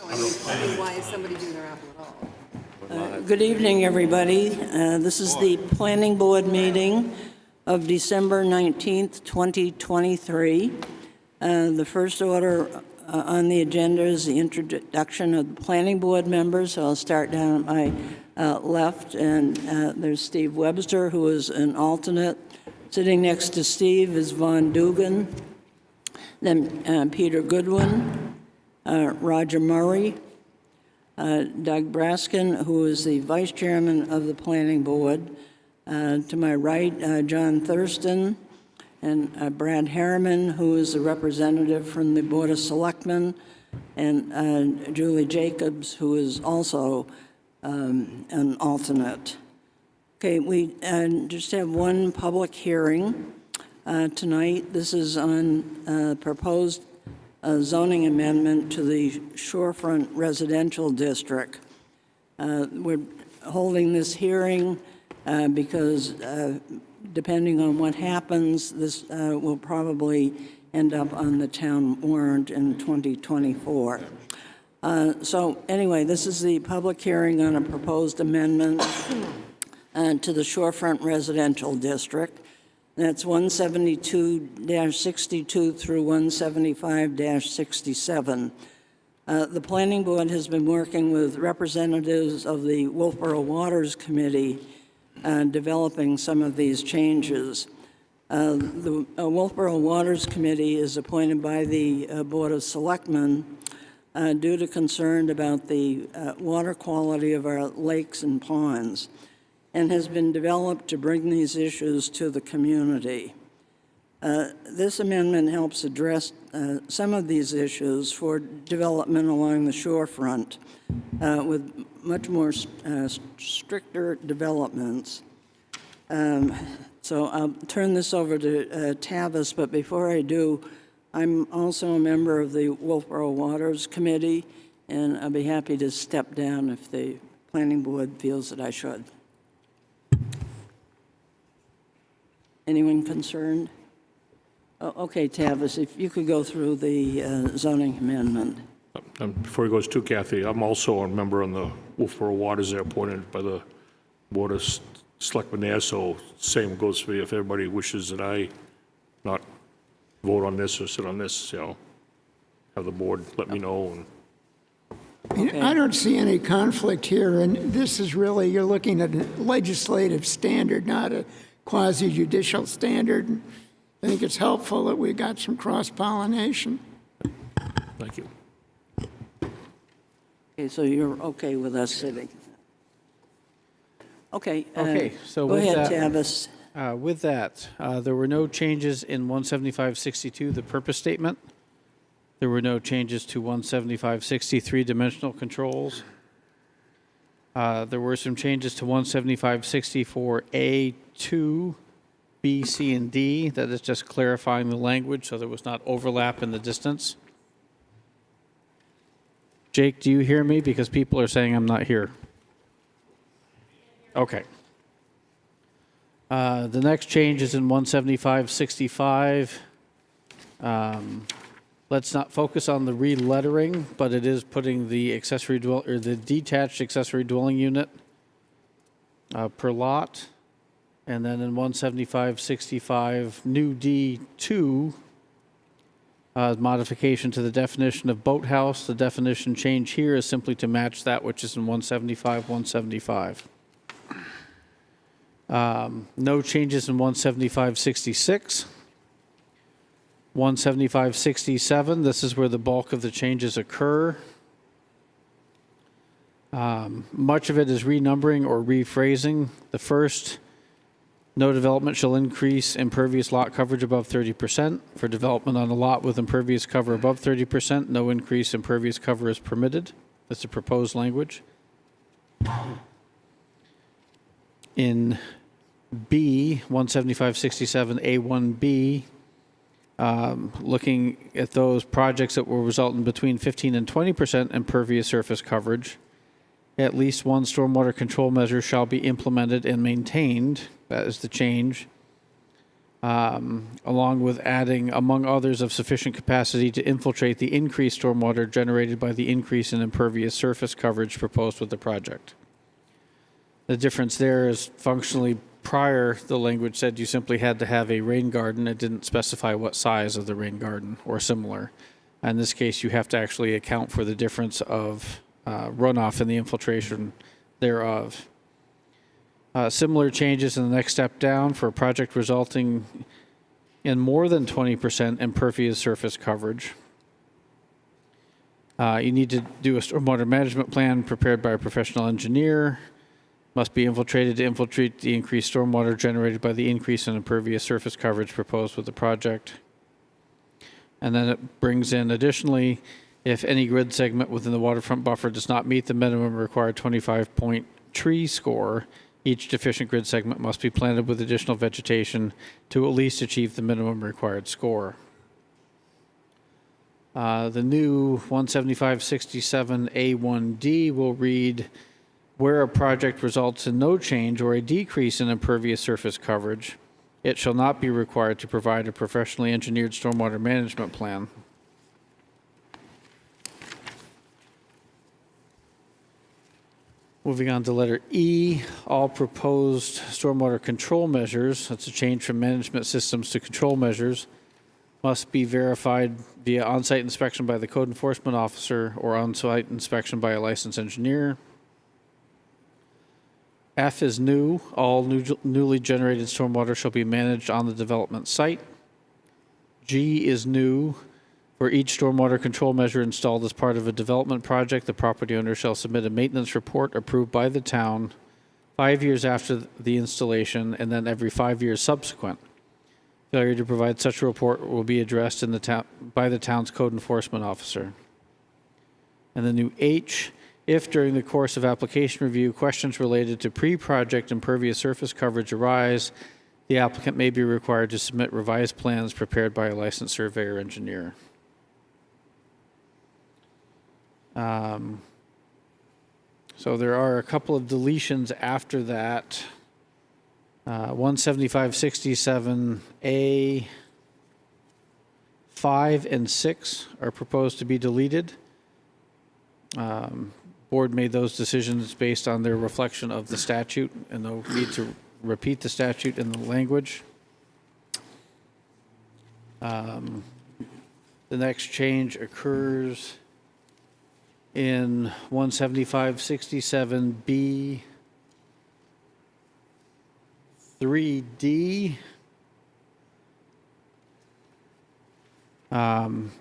Why is somebody doing their apple at all? Good evening, everybody. This is the Planning Board meeting of December 19th, 2023. The first order on the agenda is the introduction of the Planning Board members. So I'll start down at my left, and there's Steve Webster, who is an alternate. Sitting next to Steve is Von Dugan, then Peter Goodwin, Roger Murray, Doug Braskin, who is the Vice Chairman of the Planning Board. To my right, John Thurston, and Brad Harriman, who is a representative from the Board of Selectmen, and Julie Jacobs, who is also an alternate. Okay, we just have one public hearing tonight. This is on proposed zoning amendment to the Shorefront Residential District. We're holding this hearing because depending on what happens, this will probably end up on the town warrant in 2024. So anyway, this is the public hearing on a proposed amendment to the Shorefront Residential District. That's 172-62 through 175-67. The Planning Board has been working with representatives of the Wolfeboro Waters Committee developing some of these changes. The Wolfeboro Waters Committee is appointed by the Board of Selectmen due to concern about the water quality of our lakes and ponds, and has been developed to bring these issues to the community. This amendment helps address some of these issues for development along the shorefront with much more stricter developments. So I'll turn this over to Tavis, but before I do, I'm also a member of the Wolfeboro Waters Committee, and I'll be happy to step down if the Planning Board feels that I should. Anyone concerned? Oh, okay, Tavis, if you could go through the zoning amendment. Before he goes to Kathy, I'm also a member on the Wolfeboro Waters there, appointed by the Board of Selectmen there, so same goes for me. If everybody wishes that I not vote on this or sit on this, you know, have the board let me know. And Okay. I don't see any conflict here, and this is really, you're looking at a legislative standard, not a quasi-judicial standard. I think it's helpful that we got some cross-pollination. thank you. Okay, so you're okay with us sitting? Okay. So go with ahead, that, Tavis. With that, there were no changes in 17562, the purpose statement. There were no changes to 17563, dimensional controls. There were some changes to 17564A, 2, B, C, and D. That is just clarifying the language so there was not overlap in the distance. Jake, do you hear me? Because people are saying I'm not here. Okay. The next change is in 17565. Let's not focus on the re-lettering, but it is putting the accessory or the detached accessory dwelling unit per lot. And then in 17565, new D2, modification to the definition of boathouse. The definition change here is simply to match that which is in 175. No changes in 17566. 17567, this is where the bulk of the changes occur. Much of it is renumbering or rephrasing. The first, no development shall increase impervious lot coverage above 30%. For development on a lot with impervious cover above 30%, no increase impervious cover is permitted. That's the proposed language. In B, 17567A1B, looking at those projects that will result in between 15 and 20% impervious surface coverage, at least one stormwater control measure shall be implemented and maintained. That is the change. along with adding, among others, of sufficient capacity to infiltrate the increased stormwater generated by the increase in impervious surface coverage proposed with the project. The difference there is functionally prior, the language said you simply had to have a rain garden. It didn't specify what size of the rain garden or similar. In this case, you have to actually account for the difference of runoff and the infiltration thereof. Similar changes in the next step down for a project resulting in more than 20% impervious surface coverage. You need to do a stormwater management plan prepared by a professional engineer. Must be infiltrated to infiltrate the increased stormwater generated by the increase in impervious surface coverage proposed with the project. And then it brings in additionally, if any grid segment within the waterfront buffer does not meet the minimum required 25-point tree score, each deficient grid segment must be planted with additional vegetation to at least achieve the minimum required score. The new 175-67A1D will read, where a project results in no change or a decrease in impervious surface coverage, it shall not be required to provide a professionally engineered stormwater management plan. Moving on to letter E, all proposed stormwater control measures, that's a change from management systems to control measures, must be verified via on-site inspection by the code enforcement officer or on-site inspection by a licensed engineer. F is new. All newly generated stormwater shall be managed on the development site. G is new. For each stormwater control measure installed as part of a development project, the property owner shall submit a maintenance report approved by the town 5 years after the installation and then every 5 years subsequent. Failure to provide such a report will be addressed in the by the town's code enforcement officer. And the new H, if during the course of application review questions related to pre-project impervious surface coverage arise, the applicant may be required to submit revised plans prepared by a licensed surveyor engineer. So there are a couple of deletions after that. 175-67A 5 and 6 are proposed to be deleted. Board made those decisions based on their reflection of the statute and no need to repeat the statute in the language. The next change occurs in 175-67B 3D.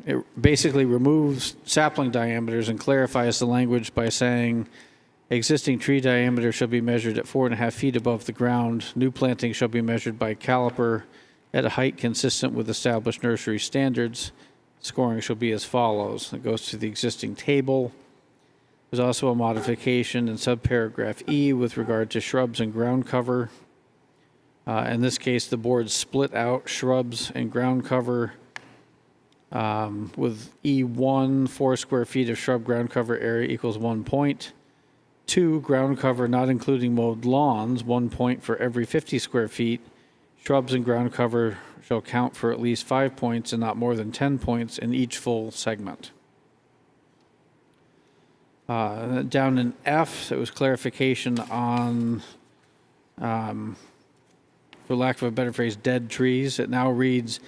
It basically removes sapling diameters and clarifies the language by saying existing tree diameter shall be measured at 4.5 feet above the ground. New planting shall be measured by caliper at a height consistent with established nursery standards. Scoring shall be as follows. It goes to the existing table. There's also a modification in subparagraph E with regard to shrubs and ground cover. In this case, the board split out shrubs and ground cover with E1, 4 square feet of shrub ground cover area equals 1 point. 2, ground cover not including mowed lawns, 1 point for every 50 square feet. Shrubs and ground cover shall count for at least 5 points and not more than 10 points in each full segment. Down in F, it was clarification on, for lack of a better phrase, dead trees. It now reads,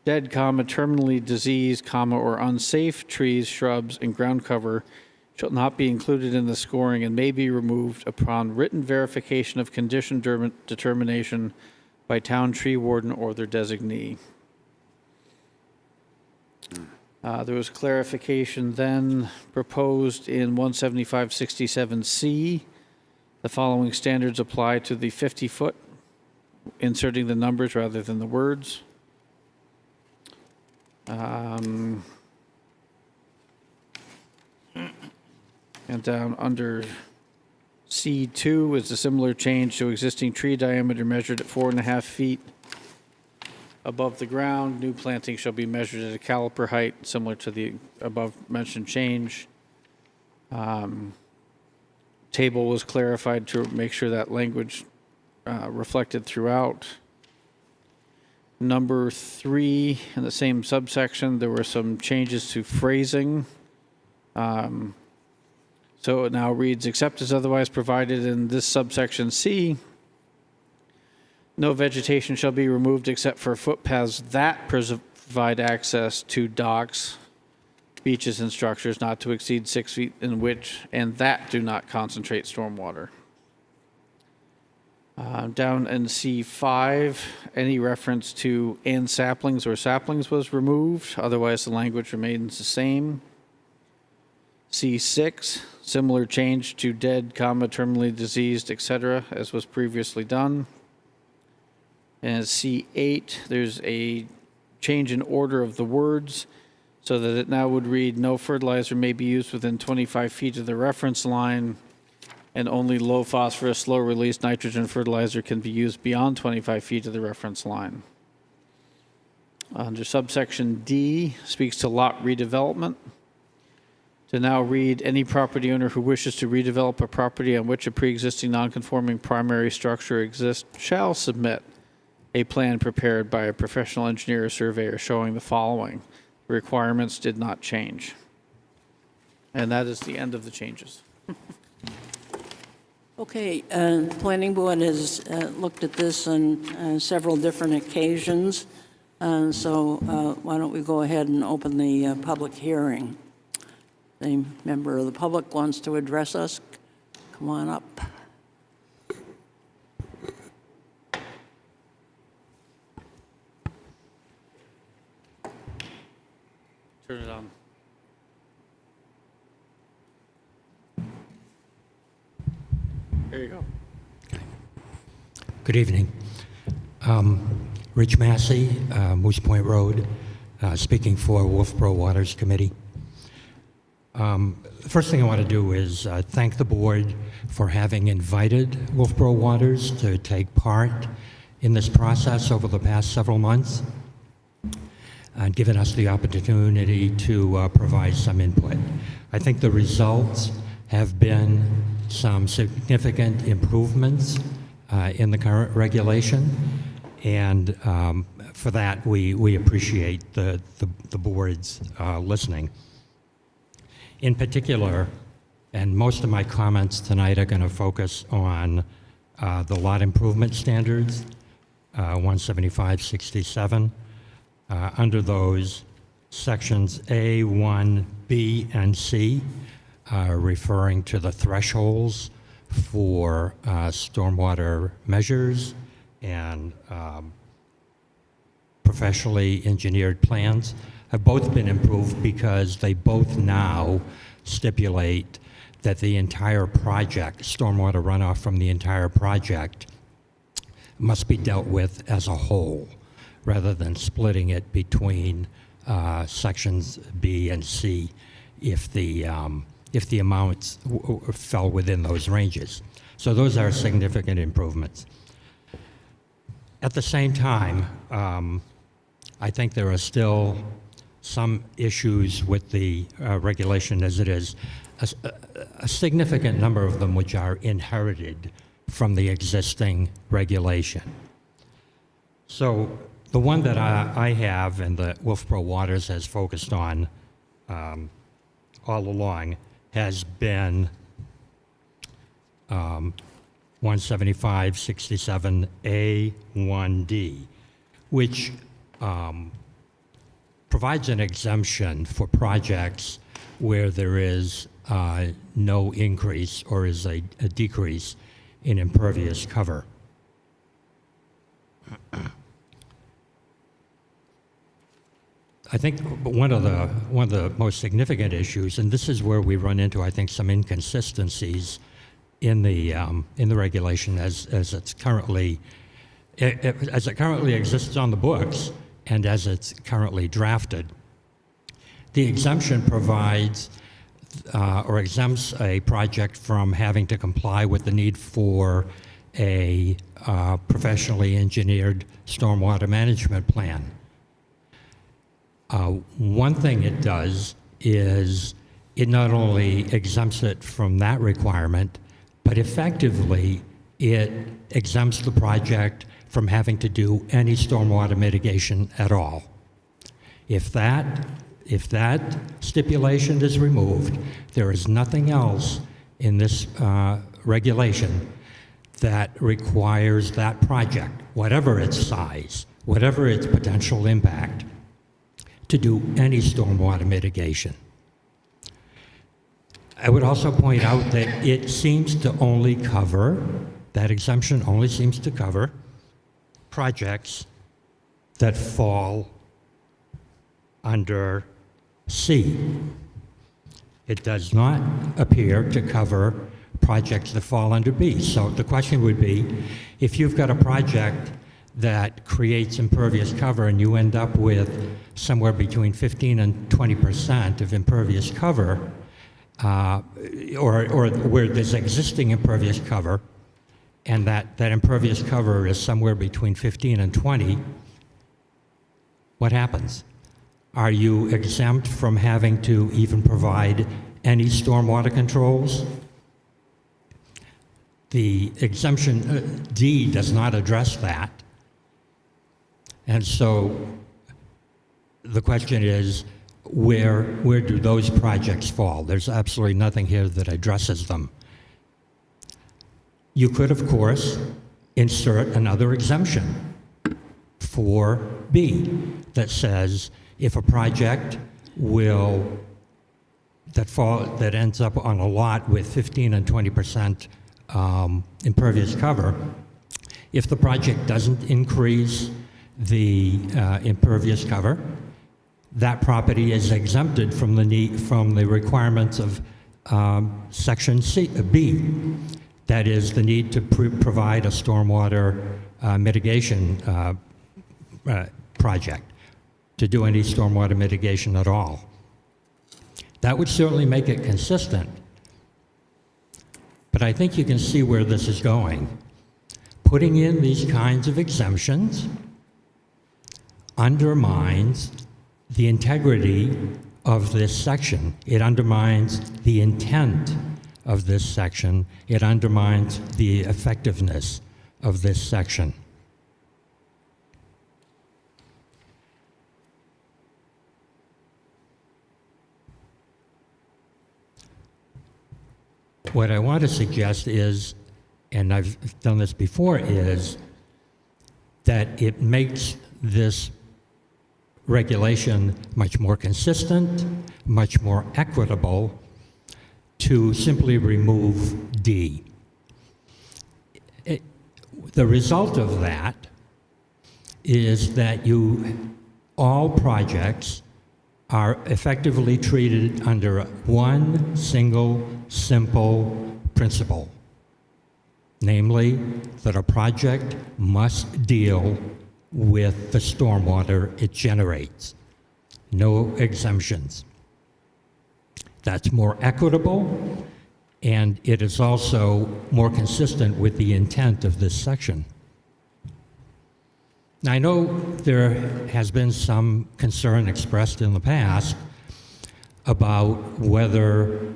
dead, terminally diseased, or unsafe trees, shrubs, and ground cover shall not be included in the scoring and may be removed upon written verification of condition determination by town tree warden or their designee. There was clarification then proposed in 175-67C. The following standards apply to the 50-foot, inserting the numbers rather than the words. And down under C2 is a similar change to existing tree diameter measured at 4.5 feet above the ground. New planting shall be measured at a caliper height similar to the above mentioned change. Table was clarified to make sure that language reflected throughout. Number 3, in the same subsection, there were some changes to phrasing. So it now reads, except as otherwise provided in this subsection C, no vegetation shall be removed except for footpaths that provide access to docks, beaches, and structures not to exceed 6 feet in width, and that do not concentrate stormwater. Down in C5, any reference to and saplings or saplings was removed. Otherwise, the language remains the same. C6, similar change to dead, terminally diseased, etc., as was previously done. And C8, there's a change in order of the words so that it now would read, no fertilizer may be used within 25 feet of the reference line, and only low phosphorus, low release nitrogen fertilizer can be used beyond 25 feet of the reference line. Under subsection D, speaks to lot redevelopment. To now read, any property owner who wishes to redevelop a property on which a pre-existing non-conforming primary structure exists shall submit a plan prepared by a professional engineer or surveyor showing the following. The requirements did not change. And that is the end of the changes. Okay, the planning board has looked at this on several different occasions, so why don't we go ahead and open the public hearing? Any member of the public wants to address us, come on up. Turn it on. There you go. Good evening. Rich Massey, Moose Point Road, speaking for Wolfeboro Waters Committee. The first thing I want to do is thank the board for having invited Wolfeboro Waters to take part in this process over the past several months and given us the opportunity to provide some input. I think the results have been some significant improvements in the current regulation, and for that we appreciate the board's listening. In particular, and most of my comments tonight are going to focus on the lot improvement standards, 175-67. Under those, sections A, 1, B, and C, referring to the thresholds for stormwater measures and professionally engineered plans, have both been improved because they both now stipulate that the entire project, stormwater runoff from the entire project, must be dealt with as a whole, rather than splitting it between sections B and C if the amounts fell within those ranges. So those are significant improvements. At the same time, I think there are still some issues with the regulation as it is, a significant number of them which are inherited from the existing regulation. So the one that I have and that Wolfeboro Waters has focused on all along has been 175-67A1D, which provides an exemption for projects where there is no increase or is a decrease in impervious cover. I think one of the most significant issues, and this is where we run into, I think, some inconsistencies in the regulation as it currently exists on the books and as it's currently drafted. The exemption provides or exempts a project from having to comply with the need for a professionally engineered stormwater management plan. One thing it does is it not only exempts it from that requirement, but effectively it exempts the project from having to do any stormwater mitigation at all. If that stipulation is removed, there is nothing else in this regulation that requires that project, whatever its size, whatever its potential impact, to do any stormwater mitigation. I would also point out that it seems to only cover, that exemption only seems to cover projects that fall under C. It does not appear to cover projects that fall under B. So the question would be, if you've got a project that creates impervious cover and you end up with somewhere between 15 and 20% of impervious cover, or where there's existing impervious cover, and that impervious cover is somewhere between 15 and 20, what happens? Are you exempt from having to even provide any stormwater controls? The exemption D does not address that. And so the question is, where do those projects fall? There's absolutely nothing here that addresses them. You could, of course, insert another exemption for B that says if a project that ends up on a lot with 15 and 20% impervious cover, if the project doesn't increase the impervious cover, that property is exempted from the requirements of Section B. That is, the need to provide a stormwater mitigation project, to do any stormwater mitigation at all. That would certainly make it consistent. But I think you can see where this is going. Putting in these kinds of exemptions undermines the integrity of this section. It undermines the intent of this section. It undermines the effectiveness of this section. What I want to suggest is, and I've done this before, is that it makes this regulation much more consistent, much more equitable, to simply remove D. The result of that is that all projects are effectively treated under one single, simple principle, namely that a project must deal with the stormwater it generates. No exemptions. That's more equitable, and it is also more consistent with the intent of this section. Now, I know there has been some concern expressed in the past about whether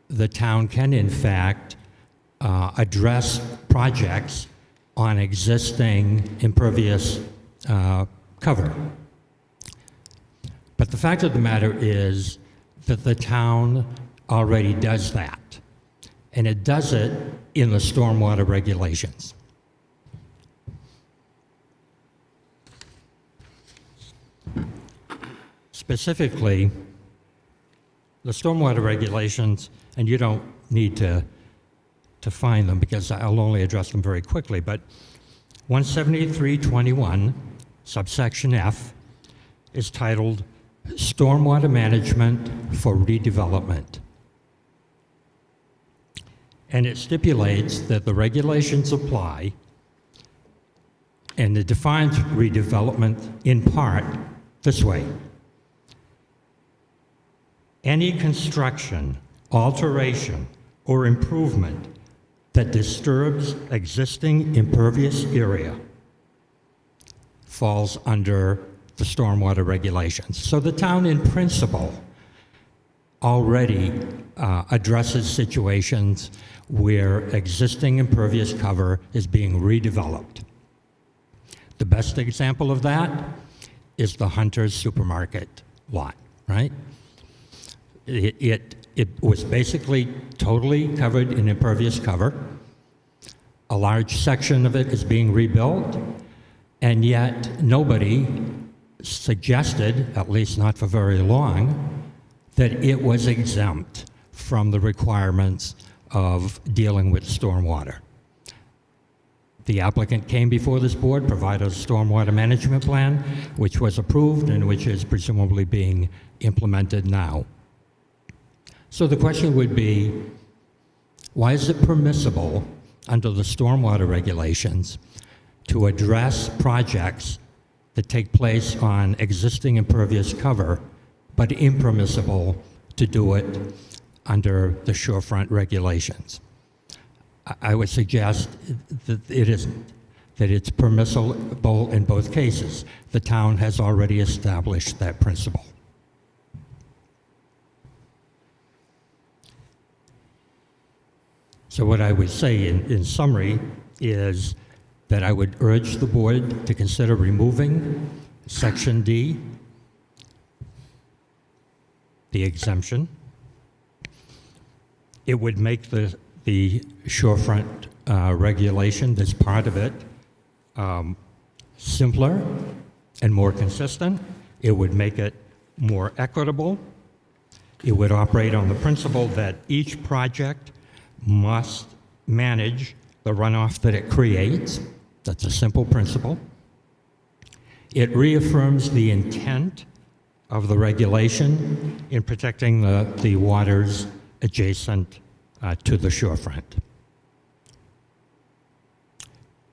the town can, in fact, address projects on existing impervious cover. But the fact of the matter is that the town already does that, and it does it in the stormwater regulations. Specifically, the stormwater regulations, and you don't need to find them because I'll only address them very quickly, but 173.21, subsection F, is titled Stormwater Management for Redevelopment. And it stipulates that the regulations apply, and it defines redevelopment in part this way. Any construction, alteration, or improvement that disturbs existing impervious area falls under the stormwater regulations. So the town, in principle, already addresses situations where existing impervious cover is being redeveloped. The best example of that is the Hunter's supermarket lot, right? It was basically totally covered in impervious cover. A large section of it is being rebuilt, and yet nobody suggested, at least not for very long, that it was exempt from the requirements of dealing with stormwater. The applicant came before this board, provided a stormwater management plan, which was approved and which is presumably being implemented now. So the question would be, why is it permissible under the stormwater regulations to address projects that take place on existing impervious cover, but impermissible to do it under the shorefront regulations? I would suggest that it isn't, that it's permissible in both cases. The town has already established that principle. So what I would say in summary is that I would urge the board to consider removing Section D, the exemption. It would make the shorefront regulation, this part of it, simpler and more consistent. It would make it more equitable. It would operate on the principle that each project must manage the runoff that it creates. That's a simple principle. It reaffirms the intent of the regulation in protecting the waters adjacent to the shorefront.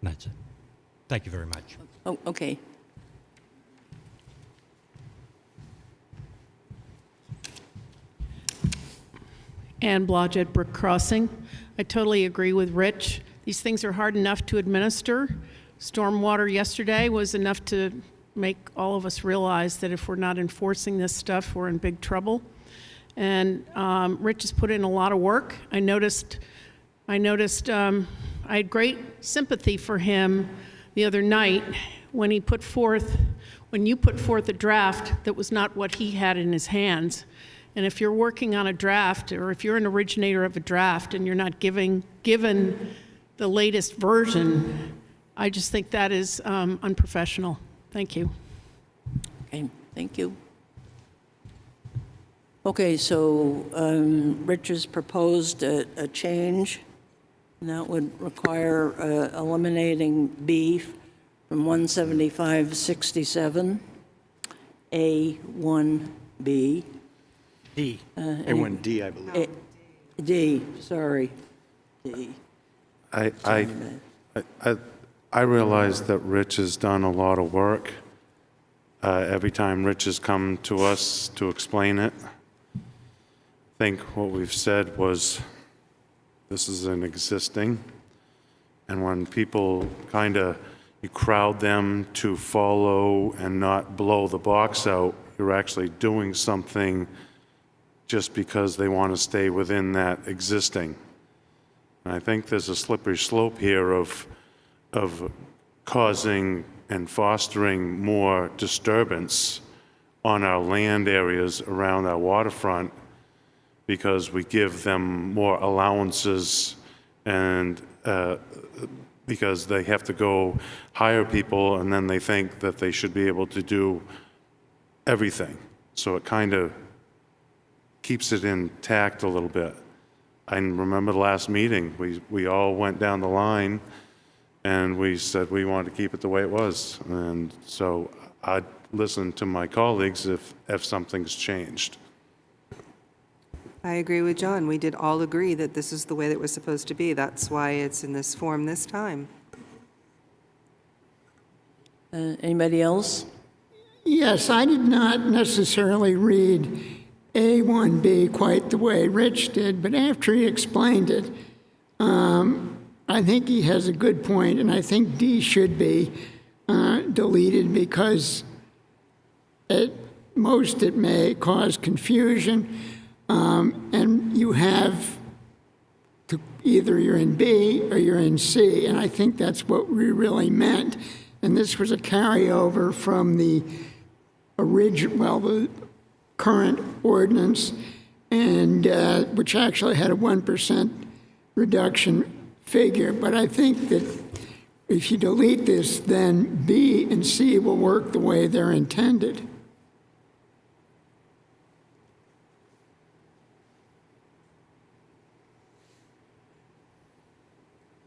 That's it. Thank you very much. Oh, okay. Ann Blodgett, Brook Crossing. I totally agree with Rich. These things are hard enough to administer. Stormwater yesterday was enough to make all of us realize that if we're not enforcing this stuff, we're in big trouble. And Rich has put in a lot of work. I noticed I had great sympathy for him the other night when you put forth a draft that was not what he had in his hands. And if you're working on a draft, or if you're an originator of a draft and you're not given the latest version, I just think that is unprofessional. Thank you. Okay, thank you. Okay, so Rich has proposed a change, and that would require eliminating B from 175-67, A1B. D. A1D, I believe. D, sorry, D. I realize that Rich has done a lot of work. Every time Rich has come to us to explain it, I think what we've said was, this is an existing, and when people you crowd them to follow and not blow the box out, you're actually doing something just because they want to stay within that existing. And I think there's a slippery slope here of causing and fostering more disturbance on our land areas around our waterfront because we give them more allowances and because they have to go hire people and then they think that they should be able to do everything. So it kind of keeps it intact a little bit. I remember the last meeting, we all went down the line and we said we wanted to keep it the way it was. And so I'd listen to my colleagues if something's changed. I agree with John. We did all agree that this is the way that it was supposed to be. That's why it's in this form this time. Anybody else? Yes, I did not necessarily read A1B quite the way Rich did, but after he explained it, I think he has a good point, and I think D should be deleted because at most it may cause confusion, and you have to either you're in B or you're in C, and I think that's what we really meant. And this was a carryover from the the current ordinance, and which actually had a 1% reduction figure. But I think that if you delete this, then B and C will work the way they're intended.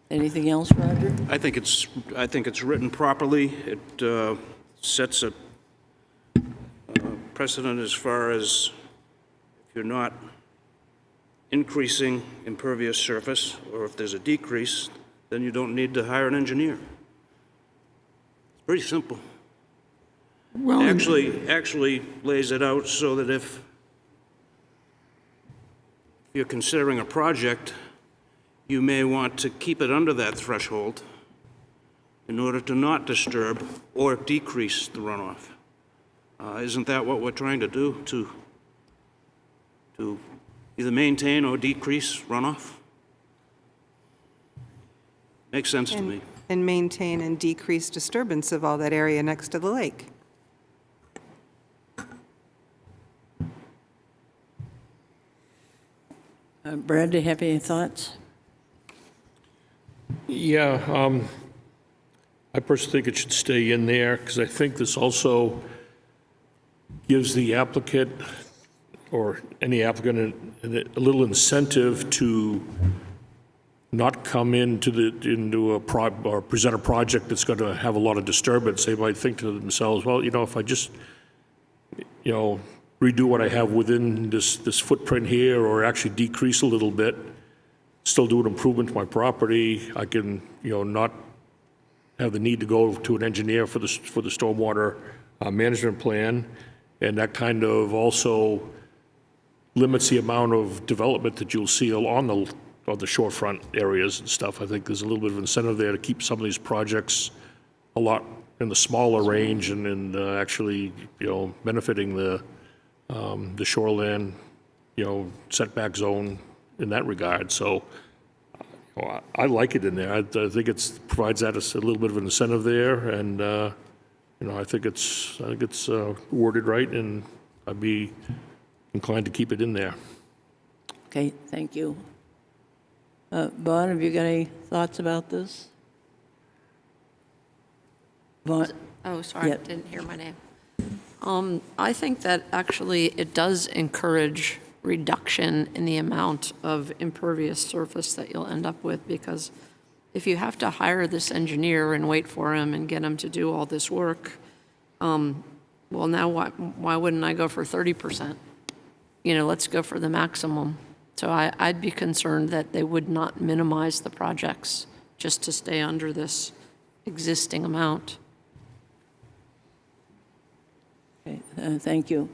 Anything else, Roger? I think it's written properly. It sets a precedent as far as if you're not increasing impervious surface, or if there's a decrease, then you don't need to hire an engineer. It's pretty simple. Well, Actually lays it out so that if you're considering a project, you may want to keep it under that threshold in order to not disturb or decrease the runoff. Isn't that what we're trying to do, to either maintain or decrease runoff? Makes sense to me. And maintain and decrease disturbance of all that area next to the lake. Brad, do you have any thoughts? Yeah, I personally think it should stay in there, because I think this also gives the applicant, or any applicant, a little incentive to not come into or present a project that's going to have a lot of disturbance. They might think to themselves, well, if I just, redo what I have within this footprint here, or actually decrease a little bit, still do an improvement to my property, I can, not have the need to go to an engineer for the stormwater management plan, and that kind of also limits the amount of development that you'll see on the shorefront areas and stuff. I think there's a little bit of incentive there to keep some of these projects a lot in the smaller range and actually, benefiting the shoreland, setback zone in that regard. So I like it in there. I think it provides that a little bit of an incentive there, and I think it's worded right, and I'd be inclined to keep it in there. Okay, thank you. Vaughn, have you got any thoughts about this? Vaughn? Oh, sorry, Yeah. I didn't hear my name. I think that actually it does encourage reduction in the amount of impervious surface that you'll end up with, because if you have to hire this engineer and wait for him and get him to do all this work, well, now why wouldn't I go for 30%? Let's go for the maximum. So I'd be concerned that they would not minimize the projects just to stay under this existing amount. Okay, thank you.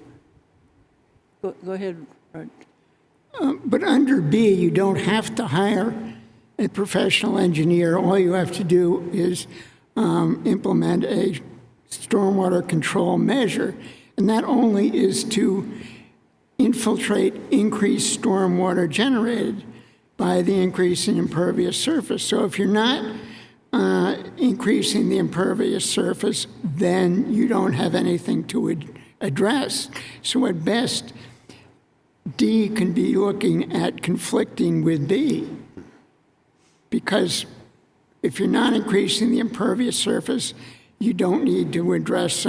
Go ahead, Roger. but under B, you don't have to hire a professional engineer. All you have to do is implement a stormwater control measure, and that only is to infiltrate increased stormwater generated by the increase in impervious surface. So if you're not increasing the impervious surface, then you don't have anything to address. So at best, D can be looking at conflicting with B, because if you're not increasing the impervious surface, you don't need to address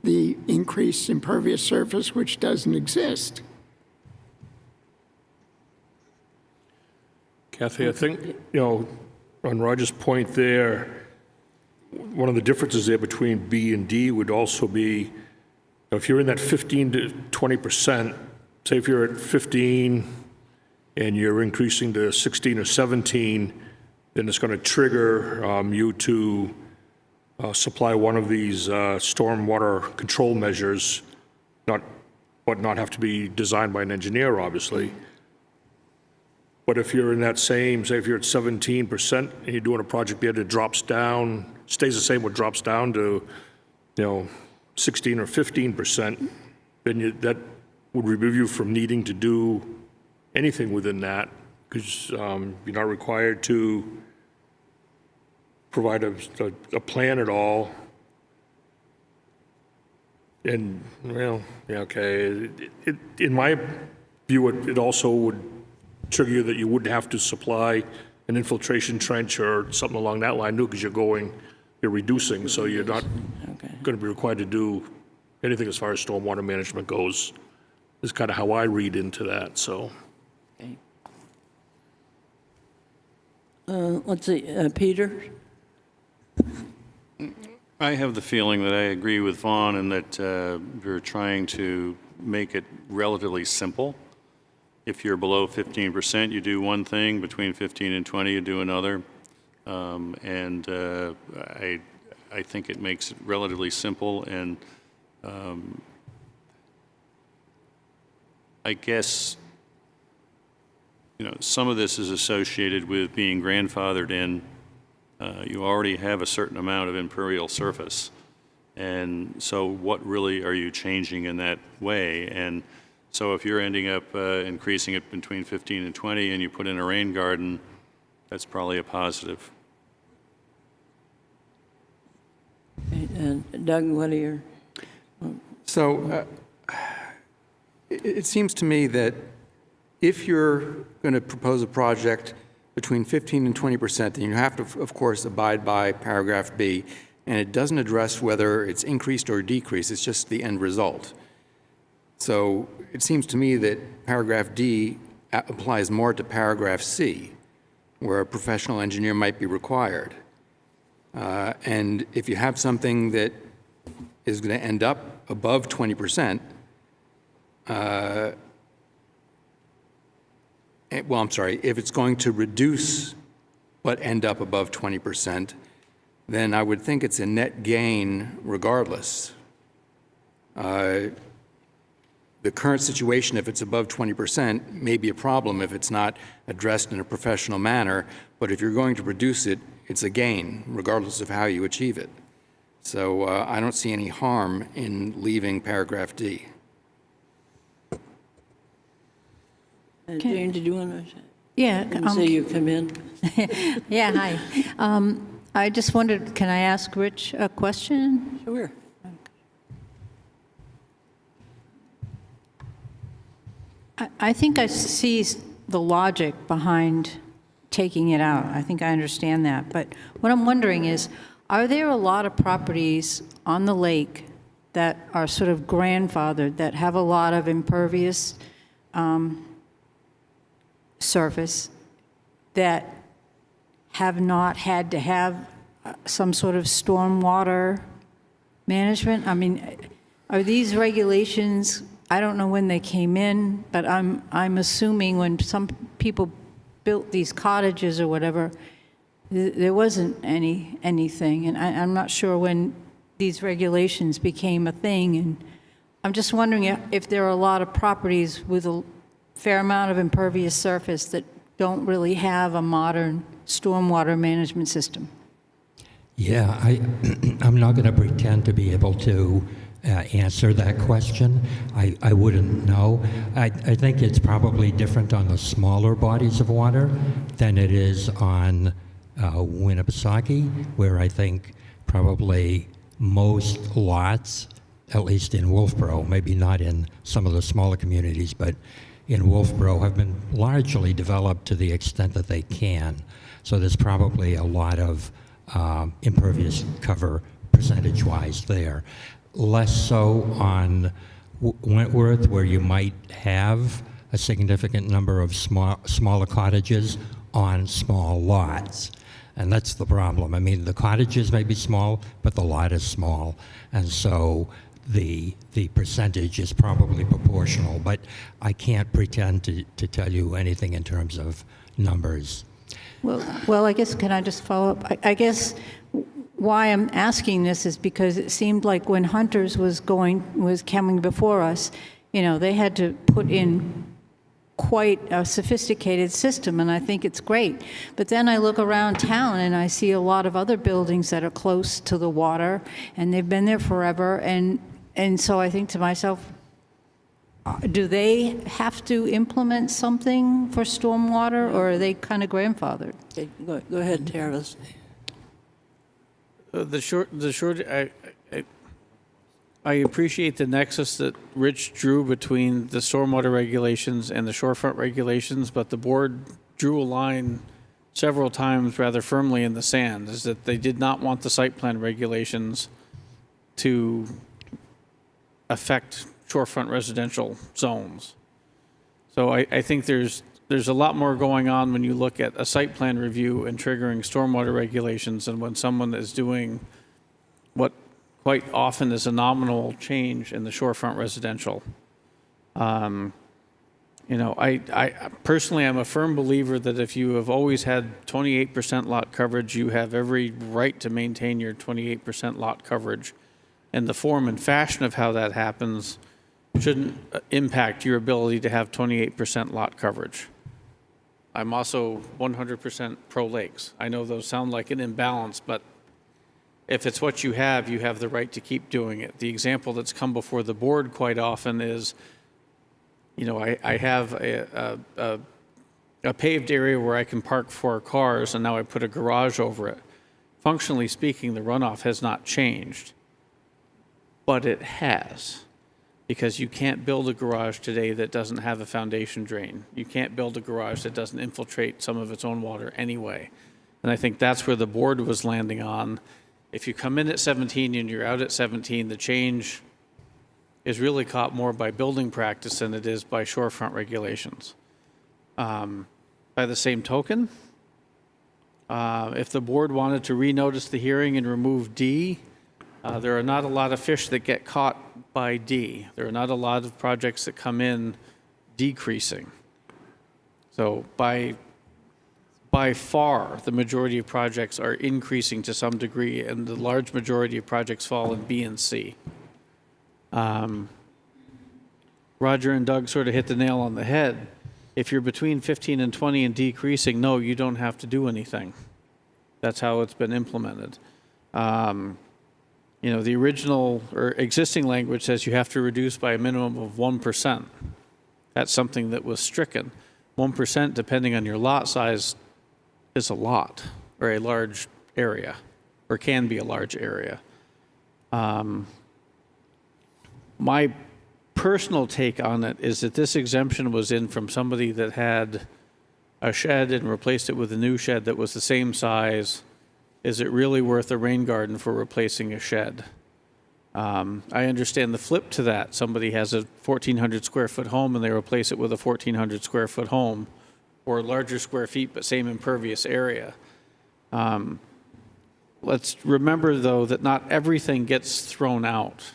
the increased impervious surface, which doesn't exist. Kathy, I think, on Roger's point there, one of the differences there between B and D would also be, if you're in that 15 to 20%, say if you're at 15 and you're increasing to 16 or 17, then it's going to trigger you to supply one of these stormwater control measures, but not have to be designed by an engineer, obviously. But if you're in that same, say if you're at 17% and you're doing a project there that drops down, stays the same, but drops down to, 16 or 15%, then that would remove you from needing to do anything within that because you're not required to provide a plan at all. And, well, yeah, okay, in my view, it also would trigger that you wouldn't have to supply an infiltration trench or something along that line, because you're reducing, so you're not going to be required to do anything as far as stormwater management goes, is kind of how I read into that, so. Okay. Let's see, Peter? I have the feeling that I agree with Vaughn and that you're trying to make it relatively simple. If you're below 15%, you do one thing. Between 15 and 20, you do another. I think it makes it relatively simple. And I guess, some of this is associated with being grandfathered in. You already have a certain amount of impervial surface. And so what really are you changing in that way? And so if you're ending up increasing it between 15 and 20 and you put in a rain garden, that's probably a positive. And Doug, what are your... So it seems to me that if you're going to propose a project between 15 and 20%, then you have to, of course, abide by paragraph B, and it doesn't address whether it's increased or decreased, it's just the end result. So it seems to me that paragraph D applies more to paragraph C, where a professional engineer might be required. And if you have something that is going to end up above 20%, well, I'm sorry, if it's going to reduce but end up above 20%, then I would think it's a net gain regardless. The current situation, if it's above 20%, may be a problem if it's not addressed in a professional manner, but if you're going to reduce it, it's a gain, regardless of how you achieve it. So I don't see any harm in leaving paragraph D. Jane, did you want to... Yeah. Say you come in. Yeah, hi. I just wondered, can I ask Rich a question? Sure. I think I see the logic behind taking it out. I think I understand that. But what I'm wondering is, are there a lot of properties on the lake that are sort of grandfathered, that have a lot of impervious surface, that have not had to have some sort of stormwater management? I mean, are these regulations, I don't know when they came in, but I'm assuming when some people built these cottages or whatever, there wasn't anything, and I'm not sure when these regulations became a thing, and I'm just wondering if there are a lot of properties with a fair amount of impervious surface that don't really have a modern stormwater management system. Yeah, I'm not going to pretend to be able to answer that question. I wouldn't know. I think it's probably different on the smaller bodies of water than it is on Winnipesaukee, where I think probably most lots, at least in Wolfeboro, maybe not in some of the smaller communities, but in Wolfeboro have been largely developed to the extent that they can. So there's probably a lot of impervious cover percentage-wise there. Less so on Wentworth, where you might have a significant number of smaller cottages on small lots. And that's the problem. I mean, the cottages may be small, but the lot is small. And so the percentage is probably proportional, but I can't pretend to tell you anything in terms of numbers. Well, I guess, can I just follow up? I guess why I'm asking this is because it seemed like when Hunters was coming before us, they had to put in quite a sophisticated system, and I think it's great. But then I look around town and I see a lot of other buildings that are close to the water, and they've been there forever, and so I think to myself, do they have to implement something for stormwater, or are they kind of grandfathered? Okay, go ahead, Terrace. I appreciate the nexus that Rich drew between the stormwater regulations and the shorefront regulations, but the board drew a line several times rather firmly in the sand, is that they did not want the site plan regulations to affect shorefront residential zones. So I think there's a lot more going on when you look at a site plan review and triggering stormwater regulations and when someone is doing what quite often is a nominal change in the shorefront residential. I personally am a firm believer that if you have always had 28% lot coverage, you have every right to maintain your 28% lot coverage. And the form and fashion of how that happens shouldn't impact your ability to have 28% lot coverage. I'm also 100% pro-lakes. I know those sound like an imbalance, but if it's what you have the right to keep doing it. The example that's come before the board quite often is, I have a paved area where I can park 4 cars, and now I put a garage over it. Functionally speaking, the runoff has not changed, but it has, because you can't build a garage today that doesn't have a foundation drain. You can't build a garage that doesn't infiltrate some of its own water anyway. And I think that's where the board was landing on. If you come in at 17 and you're out at 17, the change is really caught more by building practice than it is by shorefront regulations. By the same token, if the board wanted to renotice the hearing and remove D, there are not a lot of fish that get caught by D. There are not a lot of projects that come in decreasing. So by far, the majority of projects are increasing to some degree, and the large majority of projects fall in B and C. Roger and Doug sort of hit the nail on the head. If you're between 15 and 20 and decreasing, no, you don't have to do anything. That's how it's been implemented. The original or existing language says you have to reduce by a minimum of 1%. That's something that was stricken. 1%, depending on your lot size, is a lot, or a large area, or can be a large area. My personal take on it is that this exemption was in from somebody that had a shed and replaced it with a new shed that was the same size. Is it really worth a rain garden for replacing a shed? I understand the flip to that. Somebody has a 1,400 square foot home and they replace it with a 1,400 square foot home, or larger square feet but same impervious area. Let's remember, though, that not everything gets thrown out.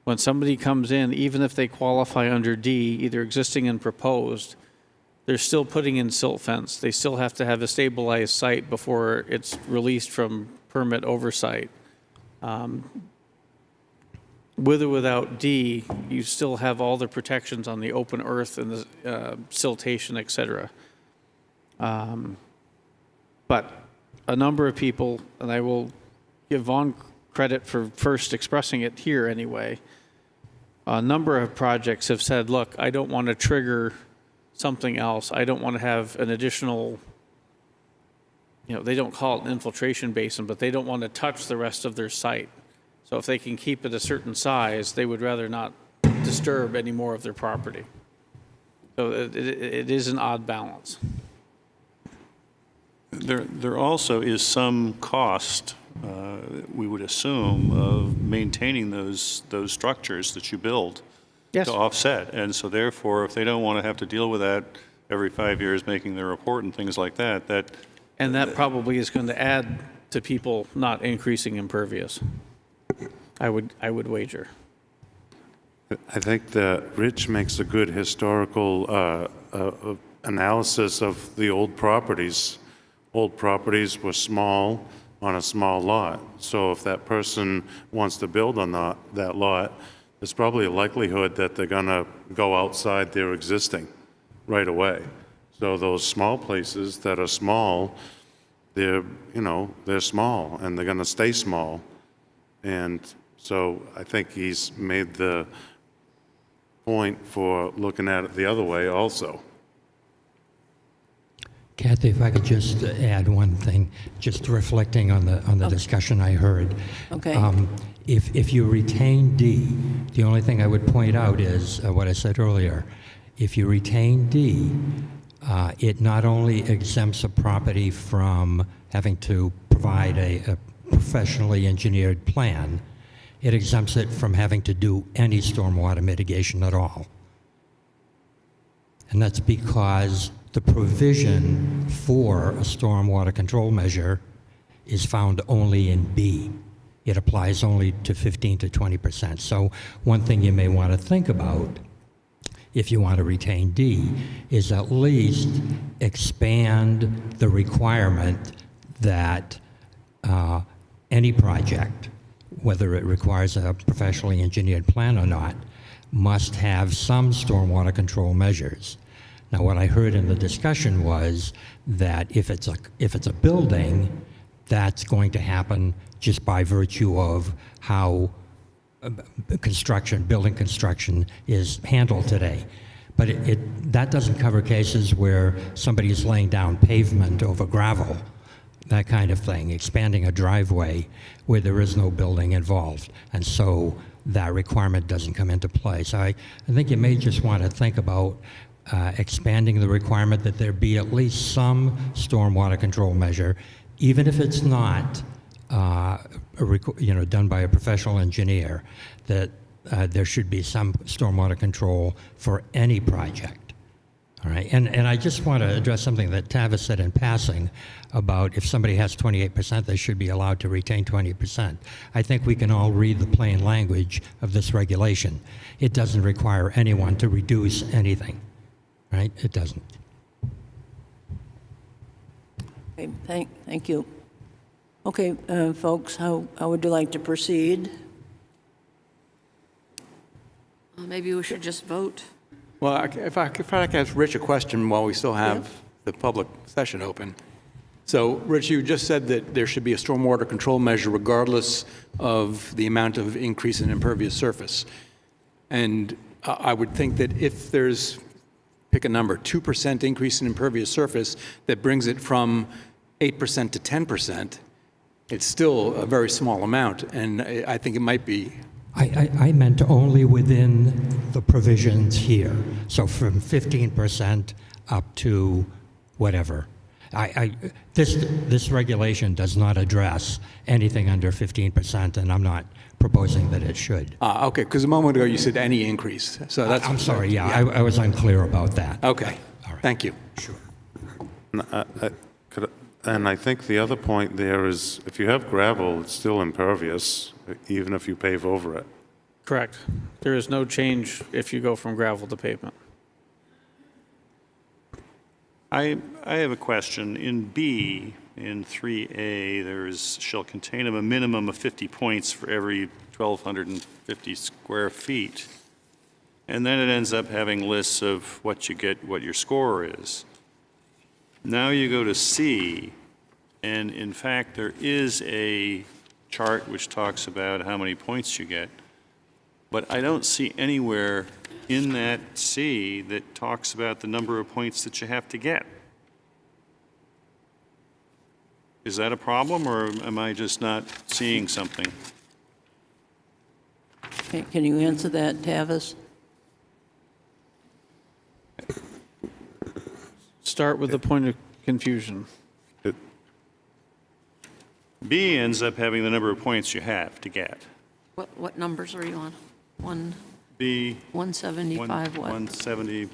When somebody comes in, even if they qualify under D, either existing and proposed, they're still putting in silt fence. They still have to have a stabilized site before it's released from permit oversight. With or without D, you still have all the protections on the open earth and the siltation, et cetera. But a number of people, and I will give Vaughn credit for first expressing it here anyway, a number of projects have said, look, I don't want to trigger something else. I don't want to have an additional, they don't call it an infiltration basin, but they don't want to touch the rest of their site. So if they can keep it a certain size, they would rather not disturb any more of their property. So it is an odd balance. There also is some cost, we would assume, of maintaining those structures that you build to offset. And so therefore, if they don't want to have to deal with that every 5 years, making their report and things like that. And that probably is going to add to people not increasing impervious. I would wager. I think that Rich makes a good historical analysis of the old properties. Old properties were small on a small lot. So if that person wants to build on that lot, there's probably a likelihood that they're going to go outside their existing right away. So those small places that are small, they're small and they're going to stay small. And so I think he's made the point for looking at it the other way also. Kathy, if I could just add one thing, just reflecting on the discussion I heard. Okay. If you retain D, the only thing I would point out is what I said earlier. If you retain D, it not only exempts a property from having to provide a professionally engineered plan, it exempts it from having to do any stormwater mitigation at all. And that's because the provision for a stormwater control measure is found only in B. It applies only to 15 to 20%. So one thing you may want to think about if you want to retain D is at least expand the requirement that any project, whether it requires a professionally engineered plan or not, must have some stormwater control measures. Now, what I heard in the discussion was that if it's a building, that's going to happen just by virtue of how building construction is handled today. But that doesn't cover cases where somebody is laying down pavement over gravel, that kind of thing, expanding a driveway where there is no building involved. And so that requirement doesn't come into play. So I think you may just want to think about expanding the requirement that there be at least some stormwater control measure, even if it's not done by a professional engineer, that there should be some stormwater control for any project. All right, and I just want to address something that Tavis said in passing about if somebody has 28%, they should be allowed to retain 20%. I think we can all read the plain language of this regulation. It doesn't require anyone to reduce anything, right? It doesn't. Okay, thank you. Okay, folks, how would you like to proceed? Maybe we should just vote. Well, if I could ask Rich a question while we still have the public session open. So, Rich, you just said that there should be a stormwater control measure regardless of the amount of increase in impervious surface. And I would think that if there's, pick a number, 2% increase in impervious surface that brings it from 8% to 10%, it's still a very small amount, and I think it might be. I meant only within the provisions here. So from 15% up to whatever. This regulation does not address anything under 15%, and I'm not proposing that it should. Okay, because a moment ago you said any increase. So that's. I'm sorry, yeah. I was unclear about that. Okay, All right. thank you. Sure. And I think the other point there is if you have gravel, it's still impervious, even if you pave over it. Correct. There is no change if you go from gravel to pavement. I have a question. In B, in 3A, shall contain a minimum of 50 points for every 1,250 square feet. And then it ends up having lists of what you get, what your score is. Now you go to C, and in fact, there is a chart which talks about how many points you get. But I don't see anywhere in that C that talks about the number of points that you have to get. Is that a problem, or am I just not seeing something? Can you answer that, Tavis? Start with the point of confusion. B ends up having the number of points you have to get. What numbers are you on? B. 175 what? 170,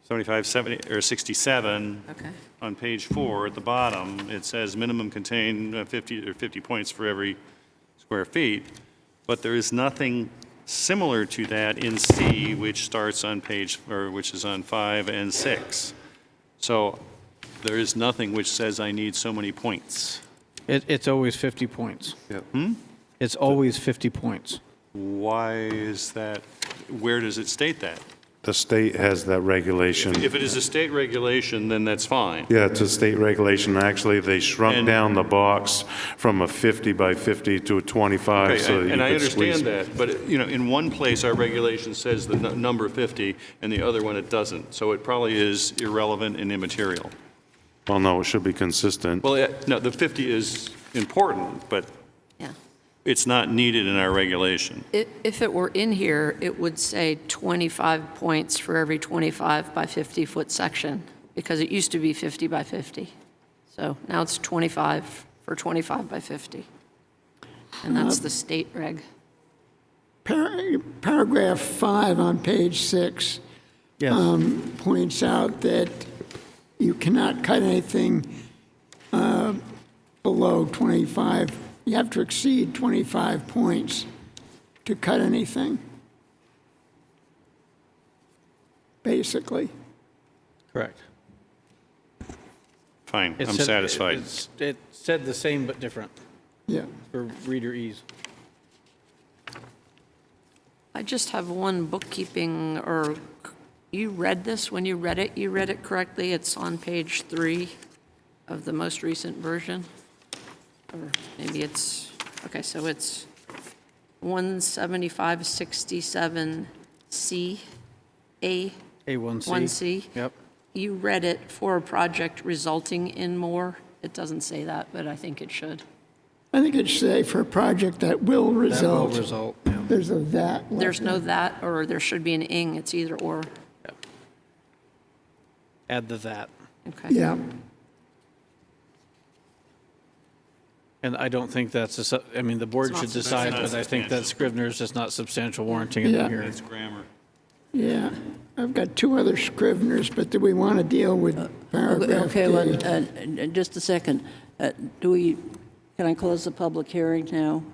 75, 70, or 67. Okay. On page 4 at the bottom, it says minimum contain 50 points for every square feet, but there is nothing similar to that in C, which starts on which is on 5 and 6. So there is nothing which says I need so many points. It's always 50 points. Yeah. It's always 50 points. Why is that? Where does it state that? The state has that regulation. If it is a state regulation, then that's fine. Yeah, it's a state regulation. Actually, they shrunk And- down the box from a 50 by 50 to a 25, Okay, so that you and I could squeeze. understand that, but, in one place, our regulation says the number 50, and the other one it doesn't. So it probably is irrelevant and immaterial. Well, no, it should be consistent. Well, no, the 50 is important, but Yeah. it's not needed in our regulation. If it were in here, it would say 25 points for every 25 by 50-foot section, because it used to be 50 by 50. So now it's 25 for 25 by 50. And that's the state reg. Paragraph 5 on page 6 Yes. points out that you cannot cut anything below 25. You have to exceed 25 points to cut anything, basically. Correct. Fine, It I'm said- satisfied. It said the same but different Yeah. for reader ease. I just have one bookkeeping, or you read this, when you read it correctly. It's on page 3 of the most recent version. Or maybe it's, okay, so it's 17567C, A1C. 1C. Yep. You read it for a project resulting in more. It doesn't say that, but I think it should. I think it should say for a project that will That will result. result, yeah. There's a that. left There's no there. that, or there should be an ing, it's either or. Add the that. Okay. Yeah. And I don't think that's, I mean, the board It's not should decide, substantial. but I think that Scrivener's is not substantial warranting in Yeah. here. It's grammar. Yeah. I've got 2 other Scriveners, but do we want to deal with paragraph Okay, D? well, just a second. Can I close the public hearing now?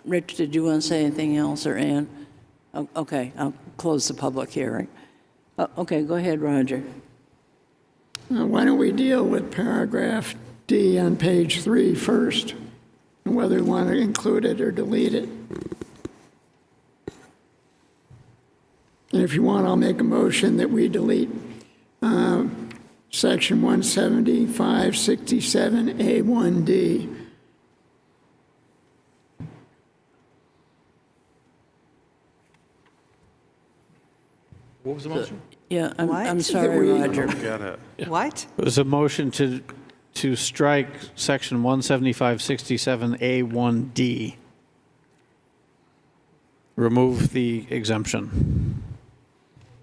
Rich, did you want to say anything else, or Ann? Okay, I'll close the public hearing. Okay, go ahead, Roger. Why don't we deal with paragraph D on page 3 first, and whether we want to include it or delete it. And if you want, I'll make a motion that we delete section 17567A1D. What was the motion? Yeah, I'm What? sorry, Roger. Got it. What? It was a motion to strike section 17567A1D. Remove the exemption.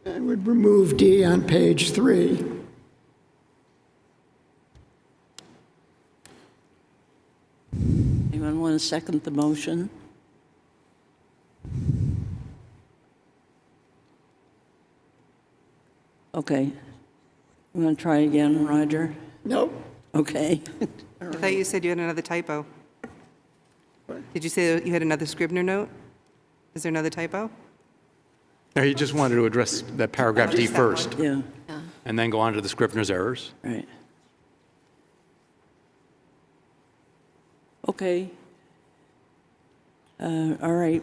I would remove D on page 3. Anyone want to second the motion? Okay. You want to try again, Roger? Nope. Okay. I thought you said you had another typo. Did you say that you had another Scrivener note? Is there another typo? No, he just wanted to address that paragraph D Just that one. first, Yeah, and then go on to the Scrivener's errors. right. Okay. All right,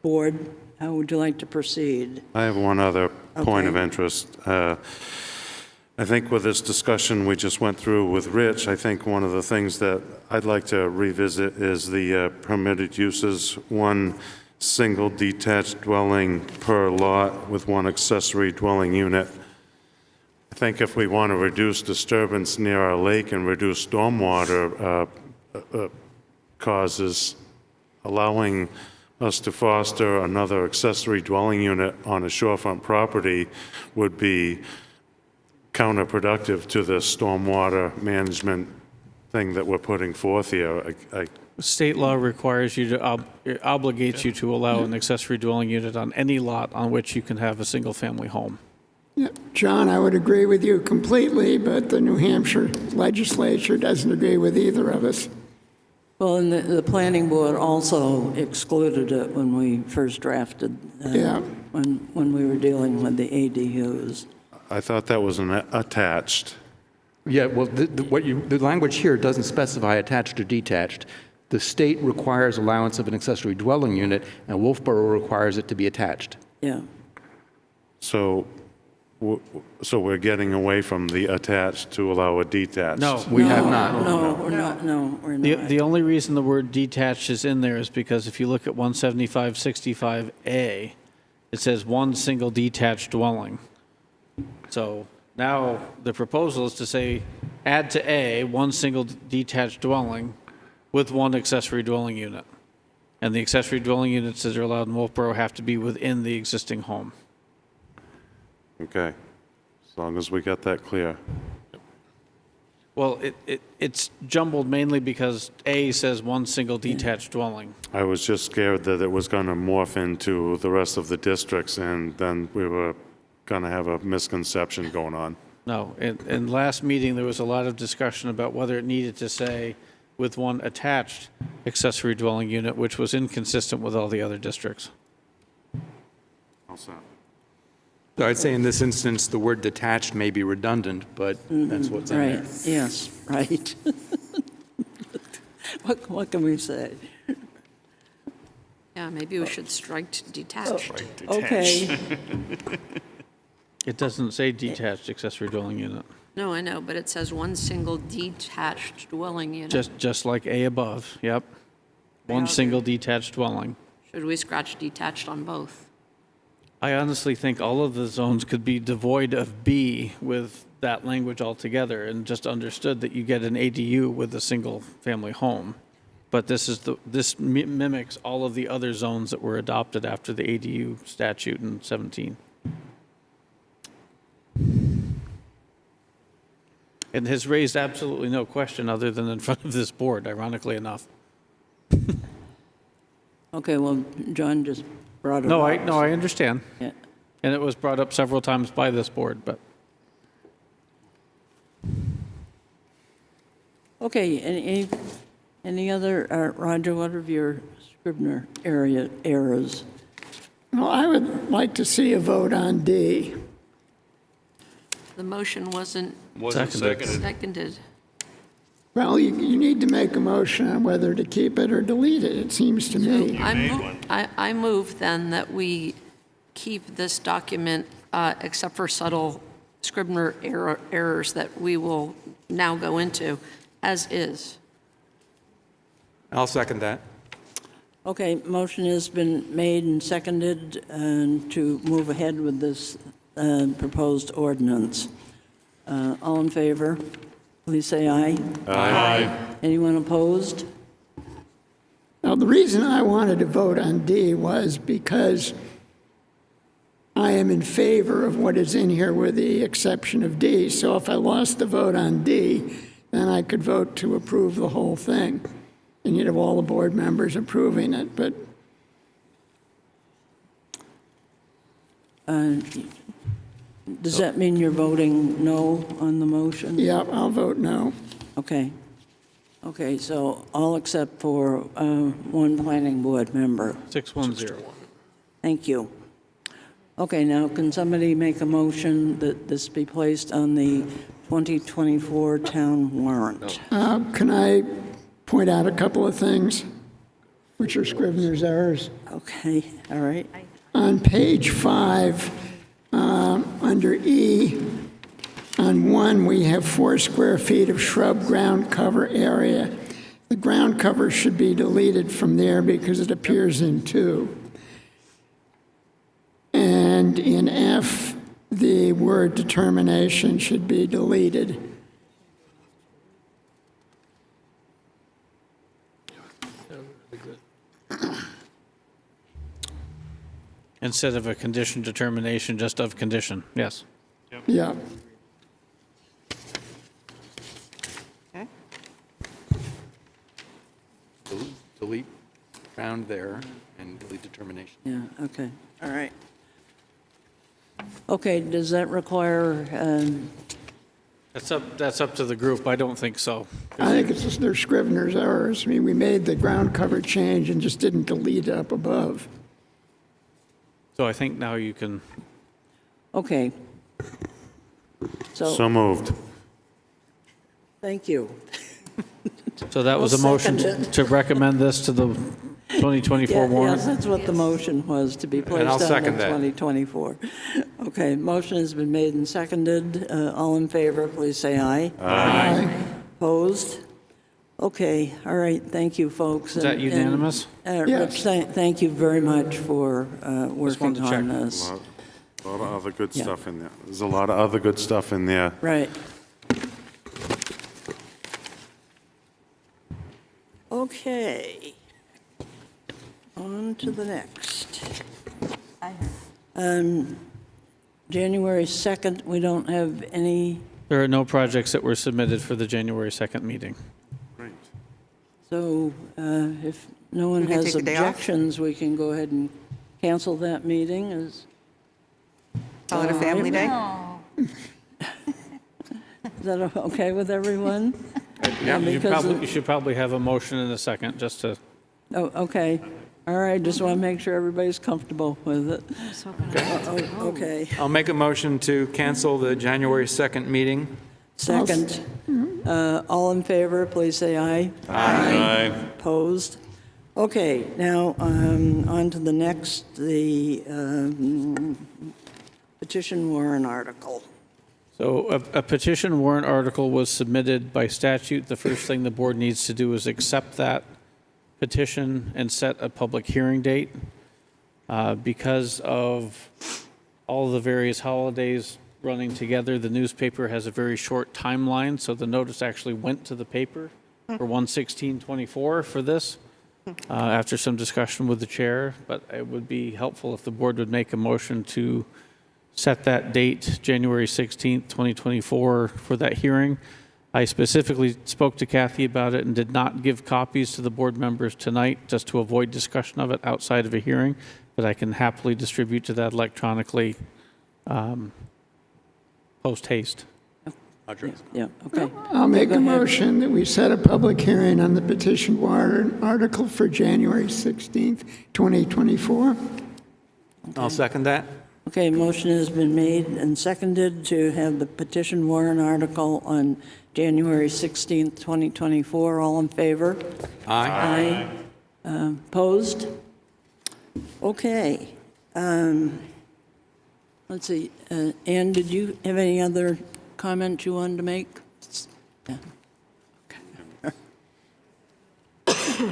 Board, how would you like to proceed? I have one other point of Okay. interest. I think with this discussion we just went through with Rich, I think one of the things that I'd like to revisit is the permitted uses, one single detached dwelling per lot with one accessory dwelling unit. I think if we want to reduce disturbance near our lake and reduce stormwater causes, allowing us to foster another accessory dwelling unit on a shorefront property would be counterproductive to the stormwater management thing that we're putting forth here. State law requires you to, obligates you to allow an accessory dwelling unit on any lot on which you can have a single-family home. Yeah. John, I would agree with you completely, but the New Hampshire legislature doesn't agree with either of us. Well, and the planning board also excluded it when we first drafted, Yeah. when we were dealing with the ADUs. I thought that was an attached. Yeah, well, the language here doesn't specify attached or detached. The state requires allowance of an accessory dwelling unit, and Wolfeboro requires it to be attached. Yeah. So, so we're getting away from the attached to allow a detached? No. We have not. No, we're not, no, we're The, not. the only reason the word detached is in there is because if you look at 175-65A, it says one single detached dwelling. So now the proposal is to say, add to A, one single detached dwelling with one accessory dwelling unit. And the accessory dwelling units that are allowed in Wolfeboro have to be within the existing home. Okay, as long as we got that clear. Well, it's jumbled mainly because A says one single detached dwelling. I was just scared that it was going to morph into the rest of the districts, and then we were going to have a misconception going on. No, in last meeting, there was a lot of discussion about whether it needed to say with one attached accessory dwelling unit, which was inconsistent with all the other districts. All set. So I'd say in this instance, the word detached may be redundant, but that's what's in there. Right, yes, right. What can we say? Yeah, maybe we should strike detached. Okay, It doesn't say detached accessory dwelling unit, No, I know, but it says one single detached dwelling unit. just like A above, yep. One single detached dwelling. Should we scratch detached on both? I honestly think all of the zones could be devoid of B with that language altogether and just understood that you get an ADU with a single-family home. But this mimics all of the other zones that were adopted after the ADU statute in 17. And has raised absolutely no question other than in front of this board, ironically enough. okay, well, John just brought it up. No, I understand. Yeah. And it was brought up several times by this board, but Okay, any other, Roger, what are your Scribner area errors? Well, I would like to see a vote on D. The motion wasn't Seconded. seconded. Well, you need to make a motion on whether to keep it or delete it, it seems to me. I move then that we keep this document, except for subtle Scribner errors that we will now go into, as is. I'll second that. Okay, motion has been made and seconded to move ahead with this proposed ordinance. All in favor, please say aye. Aye. Anyone opposed? Now, the reason I wanted to vote on D was because I am in favor of what is in here with the exception of D. So if I lost the vote on D, then I could vote to approve the whole thing. And you'd have all the board members approving it, but Does that mean you're voting no on the motion? yeah, I'll vote no. Okay. Okay, so all except for one planning board member. 610. Thank you. Okay, now can somebody make a motion that this be placed on the 2024 town warrant? Can I point out a couple of things, which are Scrivener's errors? Okay, all right. On page 5, under E, on 1, we have 4 square feet of shrub ground cover area. The ground cover should be deleted from there because it appears in 2. And in F, the word determination should be deleted. Instead of a condition determination, just of condition, yes. Yeah. Okay. Delete found there and delete determination. Yeah, okay, all right. Okay, does that require, That's up to the group, I don't think so. I think it's just they're Scrivener's errors. I mean, we made the ground cover change and just didn't delete up above. So I think now you can, okay. So moved. Thank you. so that was a I'll motion second it. to recommend this to the 2024 Yeah, warrant? yes, that's what the motion was, to be placed I'll on the second that. 2024. Okay. Okay, motion has been made and seconded. All in favor, please say aye. Aye. Opposed? Okay, all right, thank you, folks. Is that unanimous? Rich, thank you very much for working wanted to check. on this. A lot of other good Yeah. stuff in there. There's a lot of other good stuff in there. Right. Okay. On to the next. January 2nd, we don't have any, There are no projects that were submitted for the January 2nd meeting. Great. so if no one We can has take the day off? objections, we can go ahead and cancel that meeting. Is Call it a family day? that okay with everyone? Yeah, because you should probably have a motion in a second, just to, Oh, okay. All right, just want to make sure everybody's comfortable with it. Okay. I'll make a motion to cancel the January 2nd meeting. Second. All in favor, please say aye. Aye. Opposed? Okay, now, on to the next, the petition warrant article. so a petition warrant article was submitted by statute. The first thing the board needs to do is accept that petition and set a public hearing date. Because of all the various holidays running together, the newspaper has a very short timeline, so the notice actually went to the paper for 1/16/24 for this, after some discussion with the chair, but it would be helpful if the board would make a motion to set that date, January 16th, 2024, for that hearing. I specifically spoke to Kathy about it and did not give copies to the board members tonight, just to avoid discussion of it outside of a hearing, but I can happily distribute to that electronically post-haste. Yeah, okay. I'll make Go a ahead. motion that we set a public hearing on the petition warrant article for January 16th, 2024. I'll second that. Okay, motion has been made and seconded to have the petition warrant article on January 16th, 2024. All in favor? Aye. Aye. Opposed? Okay. Let's see, Ann, did you have any other comment you wanted to make? Yeah.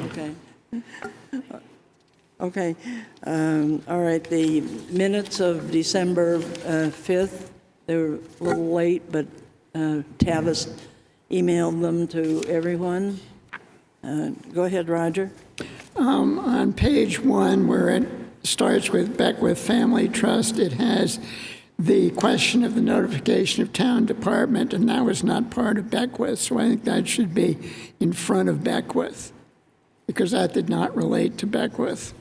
Okay. Okay. All right, the minutes of December 5th, they were a little late, but Tavis emailed them to everyone. Go ahead, Roger. On page 1, where it starts with Beckwith Family Trust, it has the question of the notification of town department, and that was not part of Beckwith, so I think that should be in front of Beckwith, because that did not relate to Beckwith.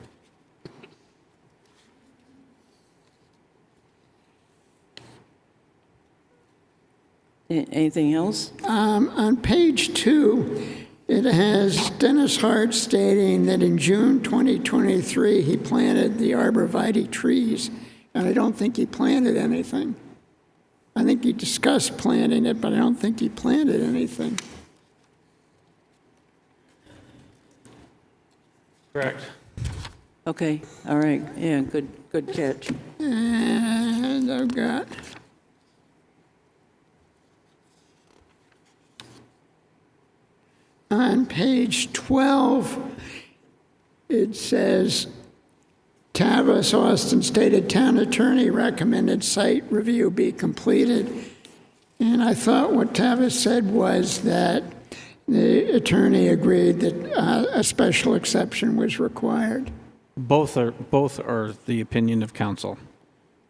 Anything else? On page 2, it has Dennis Hart stating that in June 2023, he planted the arborvitae trees, and I don't think he planted anything. I think he discussed planting it, but I don't think he planted anything. Correct. Okay, all right, yeah, good catch. And I've got... On page 12, it says, Tavis Austin stated town attorney recommended site review be completed. And I thought what Tavis said was that the attorney agreed that a special exception was required. Both are the opinion of council.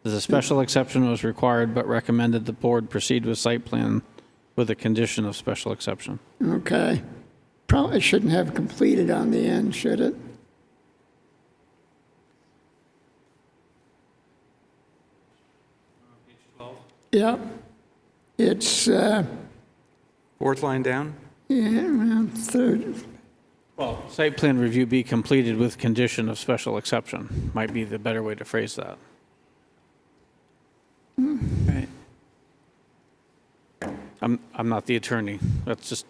The special exception was required, but recommended the board proceed with site plan with a condition of special exception. Okay. Probably shouldn't have completed on the end, should it? Yep. It's, Fourth line down. around third. Well, site plan review be completed with condition of special exception, might be the better way to phrase that. Right. I'm not the attorney. That's just,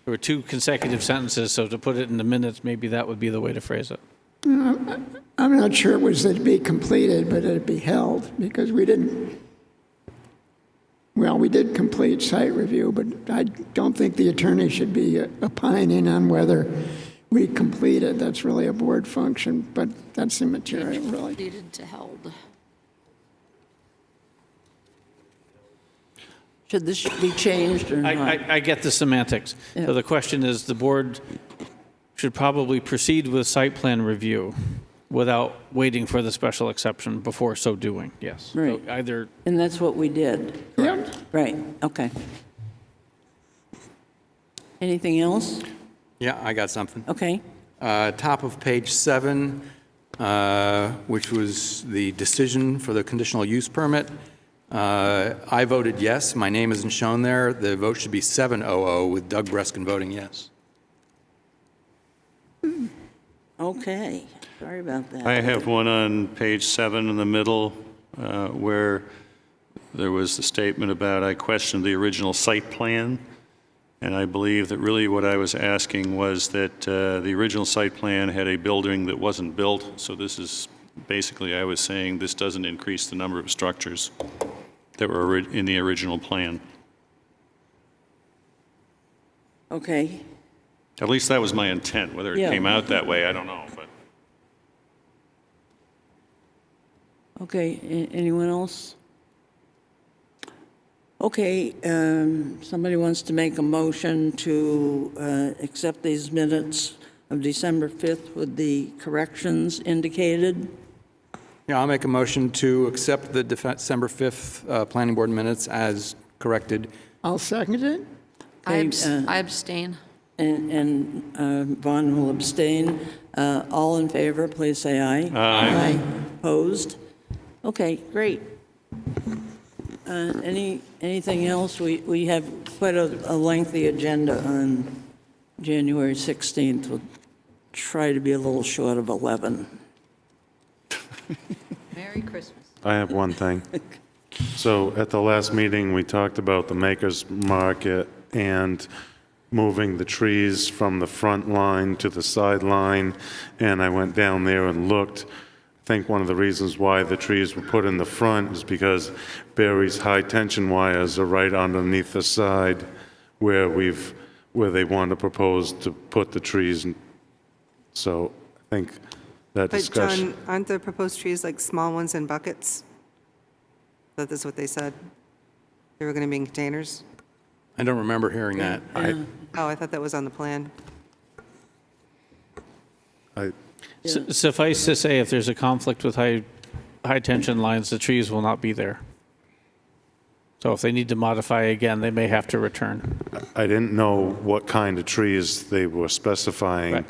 there were two consecutive sentences, so to put it in the minutes, maybe that would be the way to phrase it. I'm I'm not sure it was that it be completed, but it be held, because we didn't, well, we did complete site review, but I don't think the attorney should be opining on whether we completed. That's really a board function, but that's immaterial, really. Completed to held. Should this be changed or not? I get the semantics. Yeah. So the question is, the board should probably proceed with site plan review without waiting for the special exception before so doing, yes. So Right. either, And that's what we did. Yep. Right, okay. Anything else? Yeah, I got something. Okay. Top of page 7, which was the decision for the conditional use permit. I voted yes. My name isn't shown there. The vote should be 7-0 with Doug Breskin voting yes. Okay, sorry about that. I have one on page 7 in the middle, where there was the statement about I questioned the original site plan, and I believe that really what I was asking was that the original site plan had a building that wasn't built, so this is basically, I was saying this doesn't increase the number of structures that were in the original plan. Okay, At least that was my intent. Whether it Yeah. came out that way, I don't know, but. okay, anyone else? Okay, somebody wants to make a motion to accept these minutes of December 5th with the corrections indicated. Yeah, I'll make a motion to accept the December 5th Planning Board minutes as corrected. I'll second it. Okay, I abstain. And Vaughn will abstain. All in favor, please say aye. Aye. Opposed? Okay, great. Anything else? We have quite a lengthy agenda on January 16th. We'll try to be a little short of 11. Merry Christmas. I have one thing. So at the last meeting, we talked about the Makers Market and moving the trees from the front line to the side line, and I went down there and looked. I think one of the reasons why the trees were put in the front is because Barry's high-tension wires are right underneath the side where they want to propose to put the trees. So I think that But discussion. John, aren't the proposed trees like small ones in buckets? That is what they said? They were going to be in containers? I don't remember hearing that. Oh, I thought that was on the plan. suffice to say, if there's a conflict with high-tension lines, the trees will not be there. So if they need to modify again, they may have to return. I didn't know what kind of trees they were specifying. Right.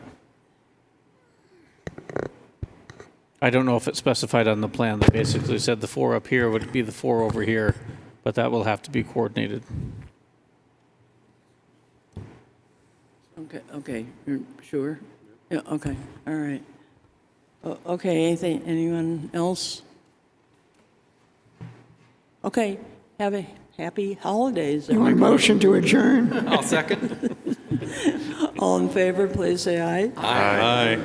I don't know if it's specified on the plan. They basically said the 4 up here would be the 4 over here, but that will have to be coordinated. Okay, you're sure? Yeah, okay, all right. Okay, anyone else? Okay, have a happy holidays, You want a everybody. motion to adjourn? I'll second. All in favor, please say aye. Aye.